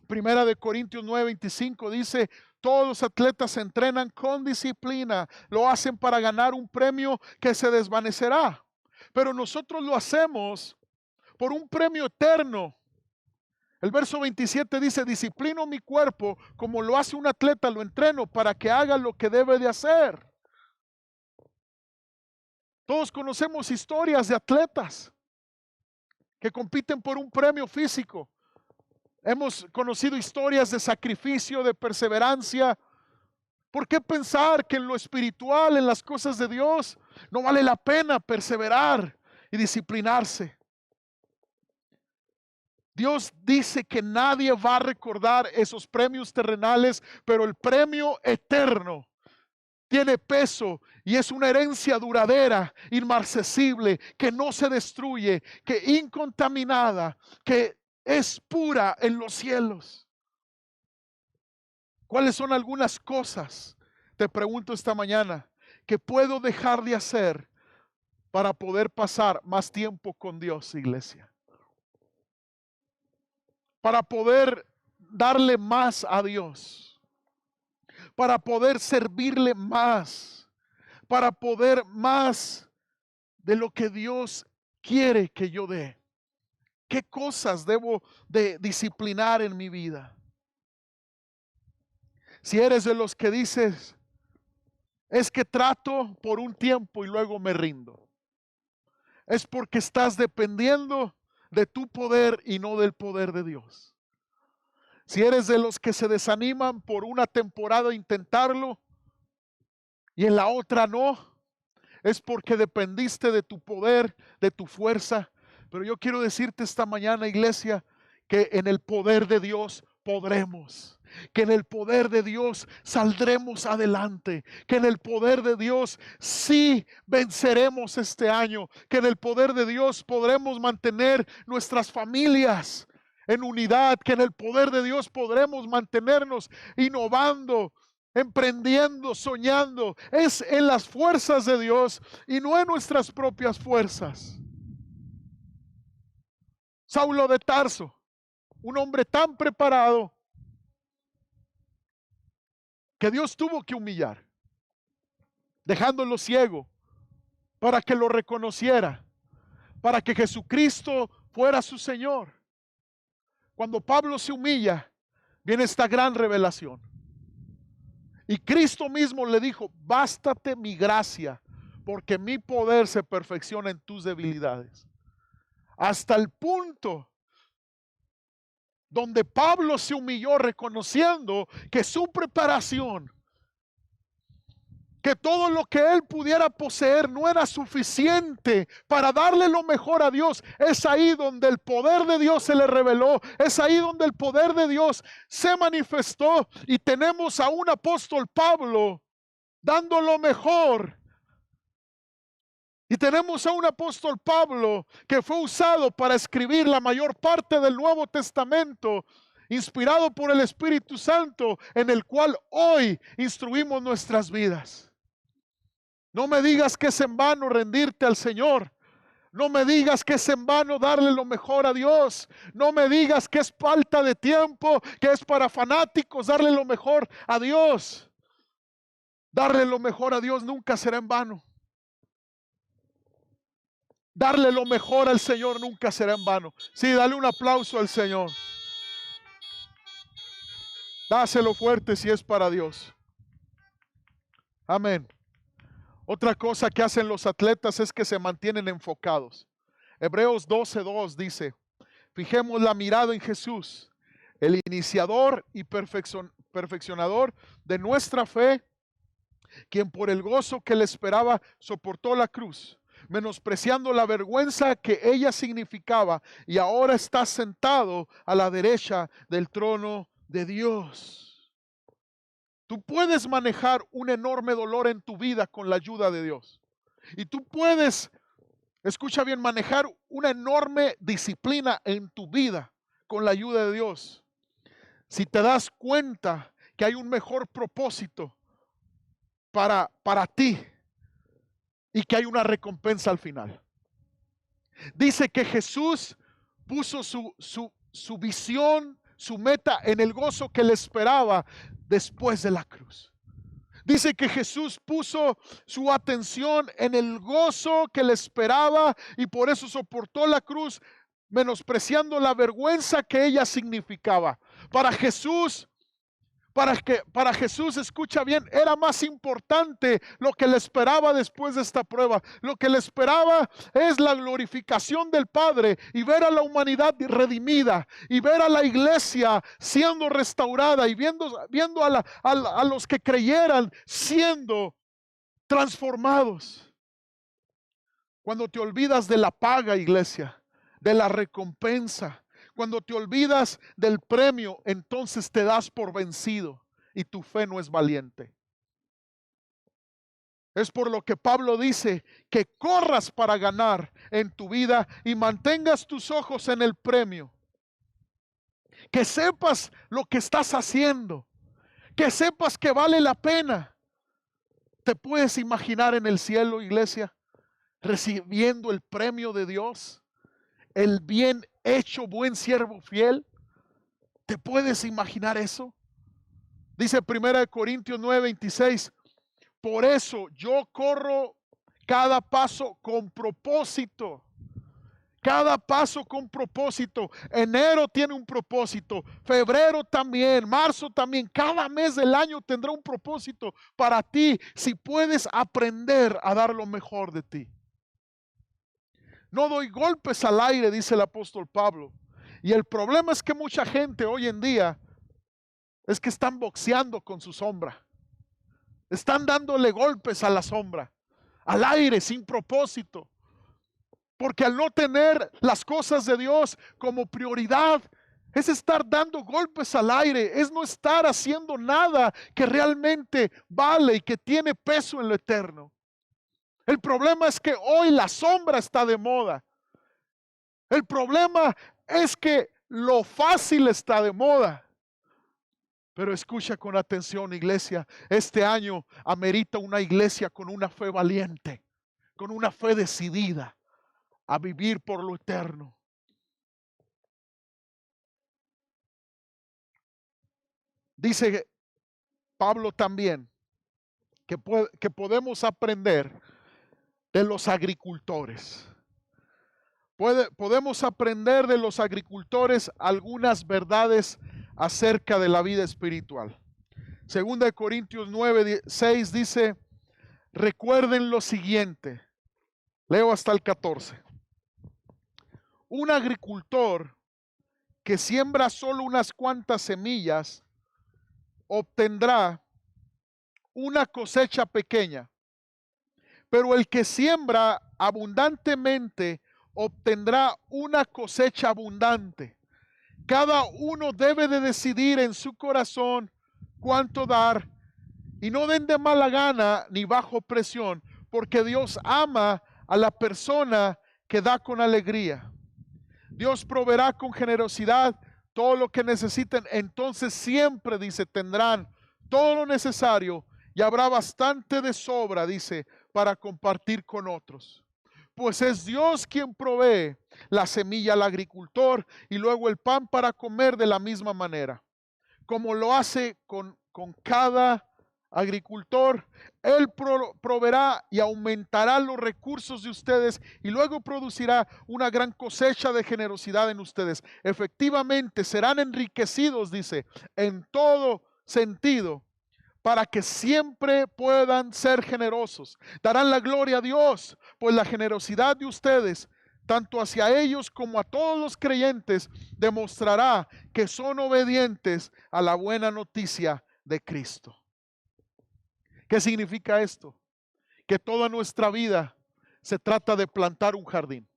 Primera de Corintios 9:25 dice, todos los atletas se entrenan con disciplina, lo hacen para ganar un premio que se desvanecerá. Pero nosotros lo hacemos por un premio eterno. El verso 27 dice, disciplino mi cuerpo como lo hace un atleta, lo entreno para que haga lo que debe de hacer. Todos conocemos historias de atletas que compiten por un premio físico. Hemos conocido historias de sacrificio, de perseverancia. ¿Por qué pensar que en lo espiritual, en las cosas de Dios, no vale la pena perseverar y disciplinarse? Dios dice que nadie va a recordar esos premios terrenales, pero el premio eterno tiene peso y es una herencia duradera, inmarcesible, que no se destruye, que incontaminada, que es pura en los cielos. ¿Cuáles son algunas cosas, te pregunto esta mañana, que puedo dejar de hacer para poder pasar más tiempo con Dios, iglesia? Para poder darle más a Dios, para poder servirle más, para poder más de lo que Dios quiere que yo dé. ¿Qué cosas debo de disciplinar en mi vida? Si eres de los que dices, es que trato por un tiempo y luego me rindo, es porque estás dependiendo de tu poder y no del poder de Dios. Si eres de los que se desaniman por una temporada a intentarlo y en la otra no, es porque dependiste de tu poder, de tu fuerza. Pero yo quiero decirte esta mañana, iglesia, que en el poder de Dios podremos. Que en el poder de Dios saldremos adelante. Que en el poder de Dios sí venceremos este año. Que en el poder de Dios podremos mantener nuestras familias en unidad. Que en el poder de Dios podremos mantenernos innovando, emprendiendo, soñando. Es en las fuerzas de Dios y no en nuestras propias fuerzas. Saulo de Tarso, un hombre tan preparado que Dios tuvo que humillar, dejándolo ciego para que lo reconociera, para que Jesucristo fuera su Señor. Cuando Pablo se humilla, viene esta gran revelación. Y Cristo mismo le dijo, bástate mi gracia, porque mi poder se perfecciona en tus debilidades. Hasta el punto donde Pablo se humilló reconociendo que su preparación, que todo lo que él pudiera poseer no era suficiente para darle lo mejor a Dios. Es ahí donde el poder de Dios se le reveló. Es ahí donde el poder de Dios se manifestó. Y tenemos a un apóstol Pablo dando lo mejor. Y tenemos a un apóstol Pablo que fue usado para escribir la mayor parte del Nuevo Testamento, inspirado por el Espíritu Santo, en el cual hoy instruimos nuestras vidas. No me digas que es en vano rendirte al Señor. No me digas que es en vano darle lo mejor a Dios. No me digas que es falta de tiempo, que es para fanáticos darle lo mejor a Dios. Darle lo mejor a Dios nunca será en vano. Darle lo mejor al Señor nunca será en vano. Sí, dale un aplauso al Señor. Dáselo fuerte si es para Dios. Amén. Otra cosa que hacen los atletas es que se mantienen enfocados. Hebreos 12:2 dice, fijemos la mirada en Jesús, el iniciador y perfeccionador de nuestra fe, quien por el gozo que le esperaba soportó la cruz, menospreciando la vergüenza que ella significaba, y ahora está sentado a la derecha del trono de Dios. Tú puedes manejar un enorme dolor en tu vida con la ayuda de Dios. Y tú puedes, escucha bien, manejar una enorme disciplina en tu vida con la ayuda de Dios. Si te das cuenta que hay un mejor propósito para ti y que hay una recompensa al final. Dice que Jesús puso su visión, su meta en el gozo que le esperaba después de la cruz. Dice que Jesús puso su atención en el gozo que le esperaba y por eso soportó la cruz, menospreciando la vergüenza que ella significaba. Para Jesús, escucha bien, era más importante lo que le esperaba después de esta prueba. Lo que le esperaba es la glorificación del Padre y ver a la humanidad redimida y ver a la iglesia siendo restaurada y viendo a los que creyeran siendo transformados. Cuando te olvidas de la paga, iglesia, de la recompensa, cuando te olvidas del premio, entonces te das por vencido y tu fe no es valiente. Es por lo que Pablo dice que corras para ganar en tu vida y mantengas tus ojos en el premio. Que sepas lo que estás haciendo, que sepas que vale la pena. ¿Te puedes imaginar en el cielo, iglesia, recibiendo el premio de Dios? El bien hecho, buen siervo fiel. ¿Te puedes imaginar eso? Dice 1 Corintios 9:26, por eso yo corro cada paso con propósito. Cada paso con propósito. Enero tiene un propósito, febrero también, marzo también. Cada mes del año tendrá un propósito para ti si puedes aprender a dar lo mejor de ti. No doy golpes al aire, dice el apóstol Pablo. Y el problema es que mucha gente hoy en día es que están boxeando con su sombra. Están dándole golpes a la sombra, al aire, sin propósito. Porque al no tener las cosas de Dios como prioridad, es estar dando golpes al aire, es no estar haciendo nada que realmente vale y que tiene peso en lo eterno. El problema es que hoy la sombra está de moda. El problema es que lo fácil está de moda. Pero escucha con atención, iglesia. Este año amerita una iglesia con una fe valiente, con una fe decidida a vivir por lo eterno. Dice Pablo también que podemos aprender de los agricultores. Podemos aprender de los agricultores algunas verdades acerca de la vida espiritual. 2 Corintios 9:6 dice, recuerden lo siguiente. Leo hasta el 14. Un agricultor que siembra solo unas cuantas semillas obtendrá una cosecha pequeña, pero el que siembra abundantemente obtendrá una cosecha abundante. Cada uno debe de decidir en su corazón cuánto dar, y no den de mala gana ni bajo presión, porque Dios ama a la persona que da con alegría. Dios proveerá con generosidad todo lo que necesiten. Entonces siempre, dice, tendrán todo lo necesario y habrá bastante de sobra, dice, para compartir con otros. Pues es Dios quien provee la semilla al agricultor y luego el pan para comer de la misma manera. Como lo hace con cada agricultor, Él proveerá y aumentará los recursos de ustedes y luego producirá una gran cosecha de generosidad en ustedes. Efectivamente serán enriquecidos, dice, en todo sentido, para que siempre puedan ser generosos. Darán la gloria a Dios, pues la generosidad de ustedes, tanto hacia ellos como a todos los creyentes, demostrará que son obedientes a la buena noticia de Cristo. ¿Qué significa esto? Que toda nuestra vida se trata de plantar un jardín.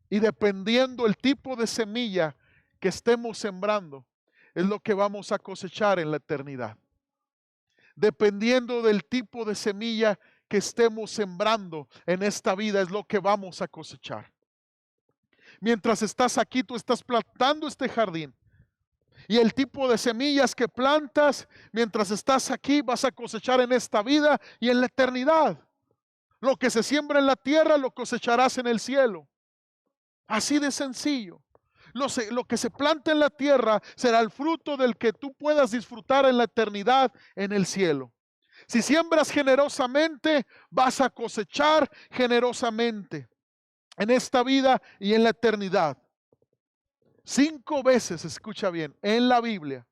Y dependiendo el tipo de semilla que estemos sembrando, es lo que vamos a cosechar en la eternidad. Dependiendo del tipo de semilla que estemos sembrando en esta vida, es lo que vamos a cosechar. Mientras estás aquí, tú estás plantando este jardín. Y el tipo de semillas que plantas mientras estás aquí vas a cosechar en esta vida y en la eternidad. Lo que se siembra en la tierra lo cosecharás en el cielo. Así de sencillo. Lo que se planta en la tierra será el fruto del que tú puedas disfrutar en la eternidad en el cielo. Si siembras generosamente, vas a cosechar generosamente en esta vida y en la eternidad. 5 veces, escucha bien, en la Biblia,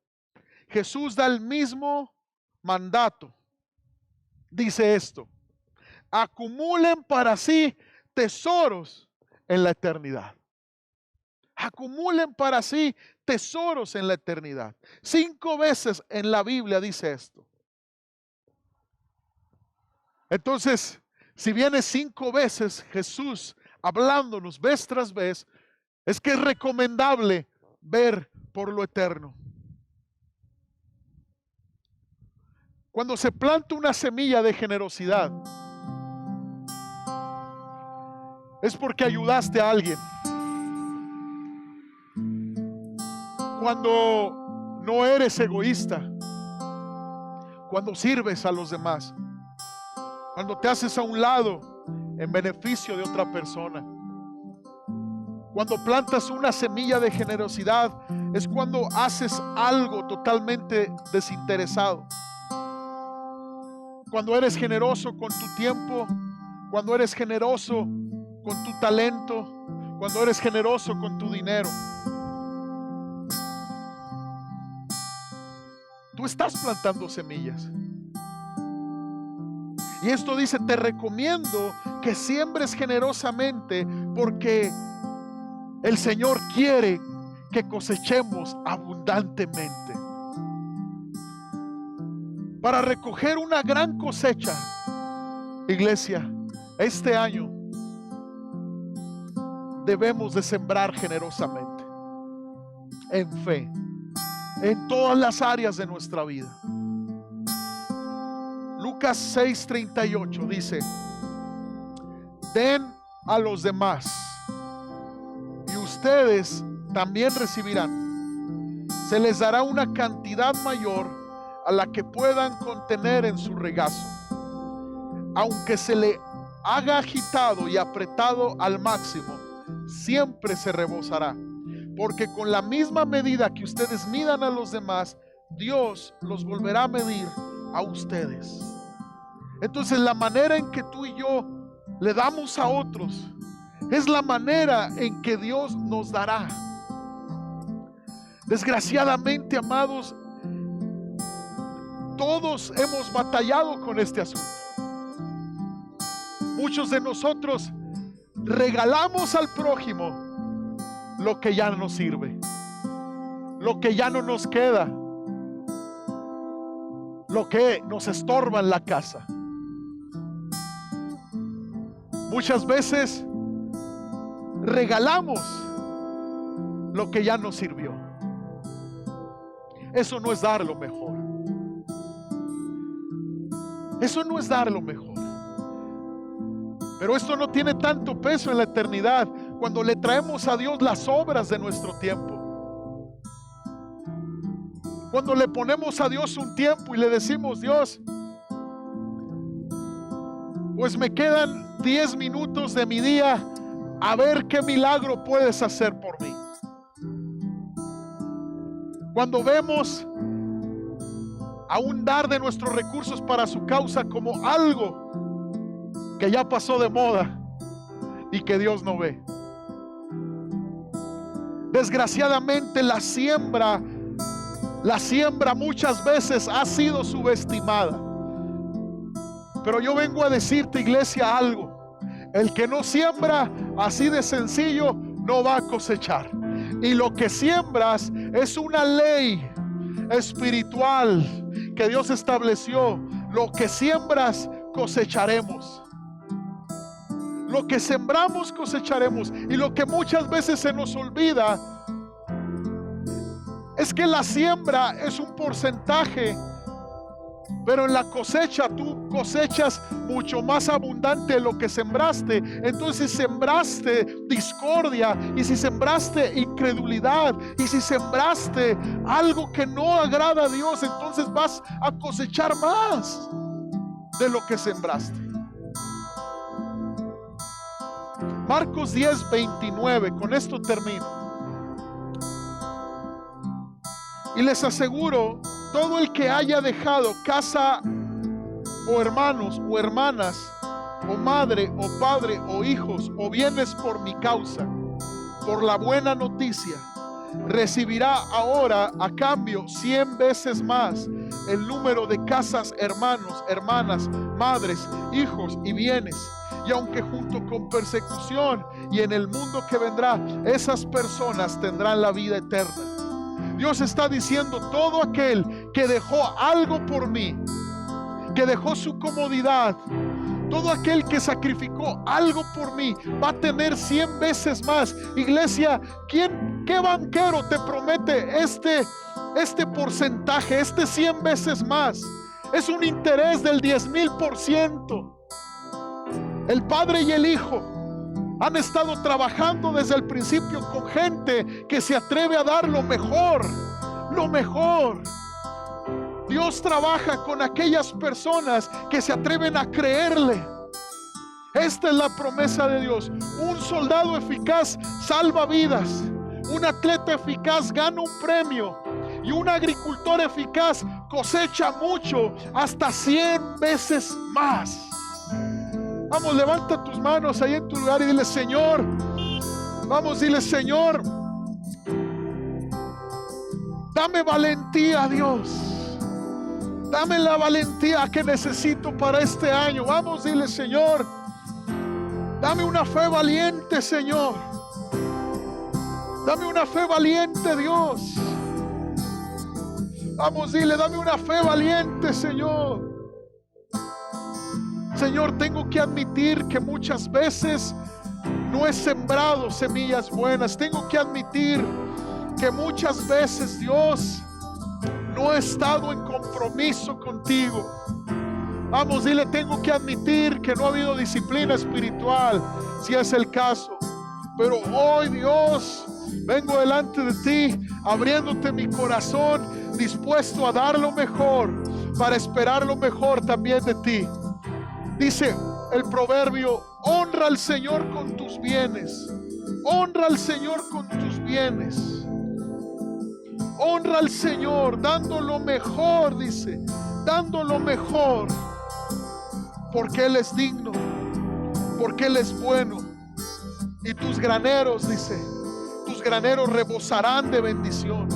Jesús da el mismo mandato. Dice esto: acumulen para sí tesoros en la eternidad. Acumulen para sí tesoros en la eternidad. 5 veces en la Biblia dice esto. Entonces, si viene 5 veces Jesús hablándonos vez tras vez, es que es recomendable ver por lo eterno. Cuando se planta una semilla de generosidad, es porque ayudaste a alguien. Cuando no eres egoísta, cuando sirves a los demás, cuando te haces a un lado en beneficio de otra persona. Cuando plantas una semilla de generosidad, es cuando haces algo totalmente desinteresado. Cuando eres generoso con tu tiempo, cuando eres generoso con tu talento, cuando eres generoso con tu dinero. Tú estás plantando semillas. Y esto dice, te recomiendo que siembres generosamente porque el Señor quiere que cosechemos abundantemente. Para recoger una gran cosecha, iglesia, este año debemos de sembrar generosamente, en fe, en todas las áreas de nuestra vida. Lucas 6:38 dice, den a los demás y ustedes también recibirán. Se les dará una cantidad mayor a la que puedan contener en su regazo. Aunque se le haga agitado y apretado al máximo, siempre se rebosará. Porque con la misma medida que ustedes midan a los demás, Dios los volverá a medir a ustedes. Entonces la manera en que tú y yo le damos a otros es la manera en que Dios nos dará. Desgraciadamente, amados, todos hemos batallado con este asunto. Muchos de nosotros regalamos al prójimo lo que ya no nos sirve, lo que ya no nos queda, lo que nos estorba en la casa. Muchas veces regalamos lo que ya nos sirvió. Eso no es dar lo mejor. Eso no es dar lo mejor. Pero esto no tiene tanto peso en la eternidad cuando le traemos a Dios las obras de nuestro tiempo. Cuando le ponemos a Dios un tiempo y le decimos: Dios, pues me quedan 10 minutos de mi día, a ver qué milagro puedes hacer por mí. Cuando vemos aún dar de nuestros recursos para su causa como algo que ya pasó de moda y que Dios no ve. Desgraciadamente la siembra muchas veces ha sido subestimada. Pero yo vengo a decirte, iglesia, algo: el que no siembra, así de sencillo, no va a cosechar. Y lo que siembras es una ley espiritual que Dios estableció. Lo que siembras, cosecharemos. Lo que sembramos, cosecharemos. Y lo que muchas veces se nos olvida es que la siembra es un porcentaje, pero en la cosecha tú cosechas mucho más abundante de lo que sembraste. Entonces, si sembraste discordia, y si sembraste incredulidad, y si sembraste algo que no agrada a Dios, entonces vas a cosechar más de lo que sembraste. Marcos 10:29, con esto termino. Y les aseguro, todo el que haya dejado casa o hermanos o hermanas o madre o padre o hijos o bienes por mi causa, por la buena noticia, recibirá ahora a cambio 100 veces más el número de casas, hermanos, hermanas, madres, hijos y bienes. Y aunque junto con persecución y en el mundo que vendrá, esas personas tendrán la vida eterna. Dios está diciendo: todo aquel que dejó algo por mí, que dejó su comodidad, todo aquel que sacrificó algo por mí, va a tener 100 veces más. Iglesia, ¿qué banquero te promete este porcentaje, 100 veces más? Es un interés del 10,000%. El Padre y el Hijo han estado trabajando desde el principio con gente que se atreve a dar lo mejor, lo mejor. Dios trabaja con aquellas personas que se atreven a creerle. Esta es la promesa de Dios. Un soldado eficaz salva vidas. Un atleta eficaz gana un premio. Y un agricultor eficaz cosecha mucho, hasta 100 veces más. Vamos, levanta tus manos ahí en tu lugar y dile: Señor, vamos, dile: Señor, dame valentía, Dios. Dame la valentía que necesito para este año. Vamos, dile: Señor, dame una fe valiente, Señor. Dame una fe valiente, Dios. Vamos, dile: dame una fe valiente, Señor. Señor, tengo que admitir que muchas veces no he sembrado semillas buenas. Tengo que admitir que muchas veces, Dios, no he estado en compromiso contigo. Vamos, dile: tengo que admitir que no ha habido disciplina espiritual, si es el caso. Pero hoy, Dios, vengo delante de ti, abriéndote mi corazón, dispuesto a dar lo mejor, para esperar lo mejor también de ti. Dice el proverbio: honra al Señor con tus bienes. Honra al Señor con tus bienes. Honra al Señor dando lo mejor, dice, dando lo mejor, porque Él es digno, porque Él es bueno. Y tus graneros, dice, tus graneros rebosarán de bendición.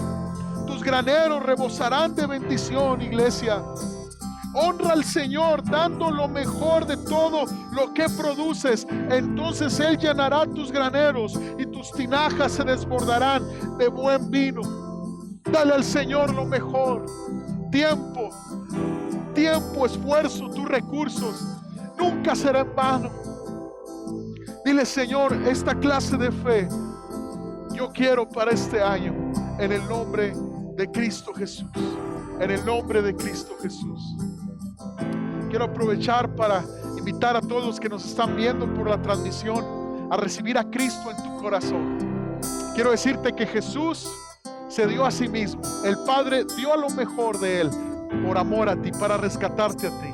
tus graneros rebosarán de bendición, iglesia. Honra al Señor dando lo mejor de todo lo que produces. Entonces Él llenará tus graneros y tus tinajas se desbordarán de buen vino. Dale al Señor lo mejor. Tiempo, esfuerzo, tus recursos. Nunca será en vano. Dile: Señor, esta clase de fe yo quiero para este año, en el nombre de Cristo Jesús. En el nombre de Cristo Jesús. Quiero aprovechar para invitar a todos los que nos están viendo por la transmisión a recibir a Cristo en tu corazón. Quiero decirte que Jesús se dio a sí mismo. El Padre dio a lo mejor de Él por amor a ti, para rescatarte a ti.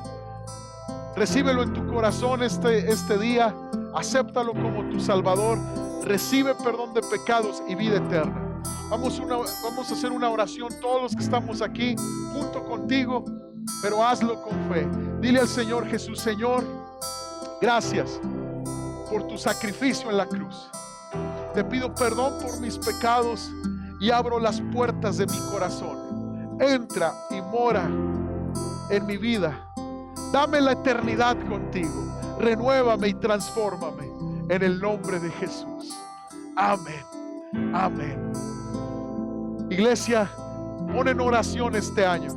Recíbelo en tu corazón este día. Acéptalo como tu Salvador. Recibe perdón de pecados y vida eterna. Vamos a hacer una oración todos los que estamos aquí junto contigo, pero hazlo con fe. Dile al Señor Jesús: Señor, gracias por tu sacrificio en la cruz. Te pido perdón por mis pecados y abro las puertas de mi corazón. Entra y mora en mi vida. Dame la eternidad contigo. Renuévame y transfórmame en el nombre de Jesús. Amén. Amén. Iglesia, pon en oración este año.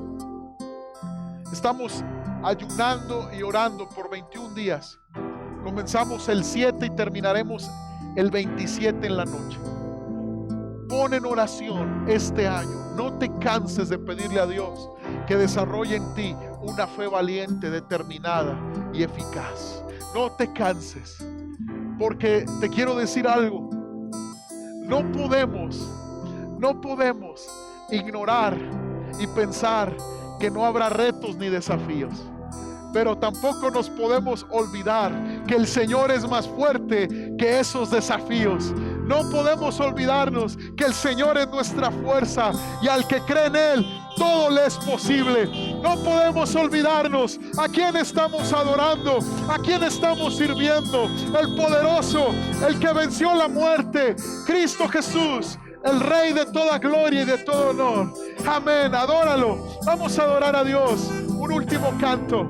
Estamos ayunando y orando por 21 días. Comenzamos el 7 y terminaremos el 27 en la noche. Pon en oración este año. No te canses de pedirle a Dios que desarrolle en ti una fe valiente, determinada y eficaz. No te canses, porque te quiero decir algo. No podemos ignorar y pensar que no habrá retos ni desafíos. Pero tampoco nos podemos olvidar que el Señor es más fuerte que esos desafíos. No podemos olvidarnos que el Señor es nuestra fuerza y al que cree en Él, todo le es posible. No podemos olvidarnos a quién estamos adorando, a quién estamos sirviendo. El poderoso, el que venció la muerte, Cristo Jesús, el Rey de toda gloria y de todo honor. Amén, adóralo. Vamos a adorar a Dios. Un último canto.